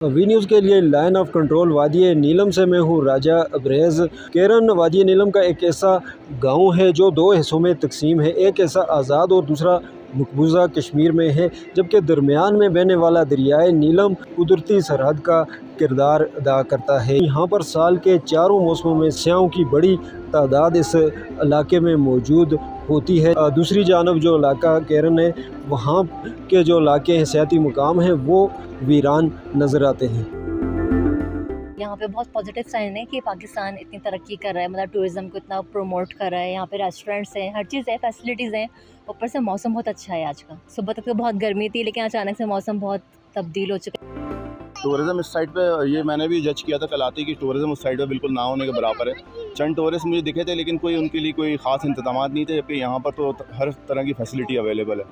V news के लिए line of control वादी नीलम से मैं हूँ राजा अब्रेज़। केरन वादी नीलम का एक ऐसा गांव है जो दो हिस्सों में तकसीम है, एक ऐसा आज़ाद और दूसरा मकबूजा कश्मीर में है, जबकि दरमियान में बहने वाला दरियाए नीलम कुदरती सरहद का किरदार अदा करता है। यहाँ पर साल के चारों मौसमों में स्याहों की बड़ी तादाद इस इलाके में मौजूद होती है। दूसरी जानब जो इलाका केरन है, वहाँ के जो इलाके हैं, सियाती मुकाम हैं, वो वीरान नज़र आते हैं। यहाँ पे बहुत पॉजिटिव साइन है कि पाकिस्तान इतनी तरक्की कर रहा है, मतलब टूरिज़्म को इतना प्रमोट कर रहा है। यहाँ पे रेस्टोरेंट्स हैं, हर चीज़ है, फैसिलिटीज़ हैं। ऊपर से मौसम बहुत अच्छा है आज का। सुबह तक तो बहुत गर्मी थी, लेकिन अचानक से मौसम बहुत तब्दील हो चुका है। टूरिज़्म इस साइड पे ये मैंने भी जज किया था कल आते कि टूरिज़्म उस साइड पे बिल्कुल ना होने के बराबर है। चंद टूरिस्ट मुझे दिखे थे, लेकिन कोई उनके लिए कोई ख़ास इंतज़ामात नहीं थे, जबकि यहाँ पर तो हर तरह की फैसिलिटी अवेलेबल है।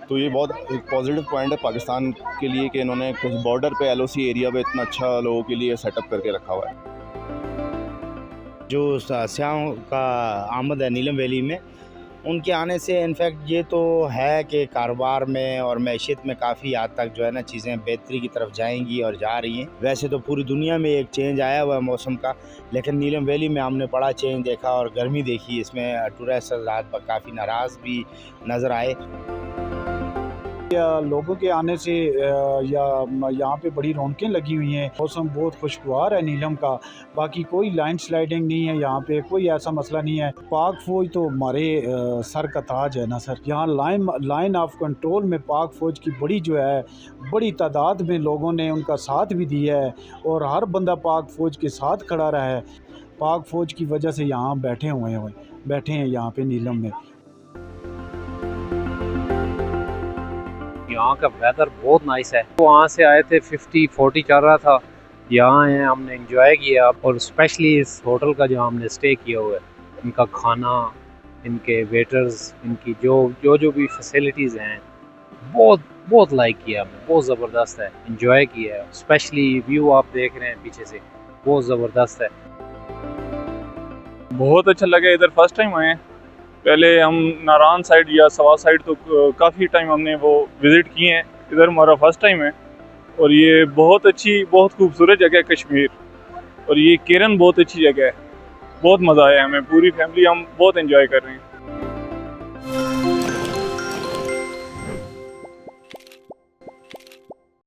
तो ये बहुत एक पॉजिटिव पॉइंट है पाकिस्तान के लिए कि इन्होंने कुछ बॉर्डर पे LOC एरिया पे इतना अच्छा लोगों के लिए सेटअप करके रखा हुआ है। जो स्याहों का आमद है नीलम वैली में, उनके आने से इनफैक्ट ये तो है कि कारोबार में और मैशियत में काफ़ी हद तक जो है ना चीज़ें बेहतरी की तरफ जाएंगी और जा रही हैं। वैसे तो पूरी दुनिया में एक चेंज आया हुआ है मौसम का, लेकिन नीलम वैली में हमने बड़ा चेंज देखा और गर्मी देखी। इसमें टूरिस्ट हज़रात काफ़ी नाराज़ भी नज़र आए। लोगों के आने से या यहाँ पे बड़ी रौनकें लगी हुई हैं। मौसम बहुत खुशगवार है नीलम का। बाकी कोई लैंड स्लाइडिंग नहीं है, यहाँ पे कोई ऐसा मसला नहीं है। पाक फौज तो हमारे सर का ताज है ना सर। यहाँ लाइन ऑफ कंट्रोल में पाक फौज की बड़ी तादाद में लोगों ने उनका साथ भी दिया है और हर बंदा पाक फौज के साथ खड़ा रहा है। पाक फौज की वजह से यहाँ बैठे हैं यहाँ पे नीलम में। यहाँ का वेदर बहुत नाइस है। तो वहाँ से आए थे, 50-40 चल रहा था, यहाँ आए, हमने एंजॉय किया। और स्पेशली इस होटल का जो हमने स्टे किया हुआ है, इनका खाना, इनके वेटर्स, इनकी जो भी फैसिलिटीज़ हैं, बहुत लाइक किया हमने। बहुत ज़बरदस्त है, एंजॉय किया है। स्पेशली व्यू आप देख रहे हैं पीछे से, बहुत ज़बरदस्त है। बहुत अच्छा लगा। इधर फर्स्ट टाइम आए हैं। पहले हम नारान साइड या सवा साइड तो काफ़ी टाइम हमने वो विज़िट किए हैं। इधर हमारा फर्स्ट टाइम है और ये बहुत अच्छी, बहुत खूबसूरत जगह है कश्मीर। और ये केरन बहुत अच्छी जगह है। बहुत मज़ा आया हमें, पूरी फैमिली हम बहुत एंजॉय कर रहे हैं।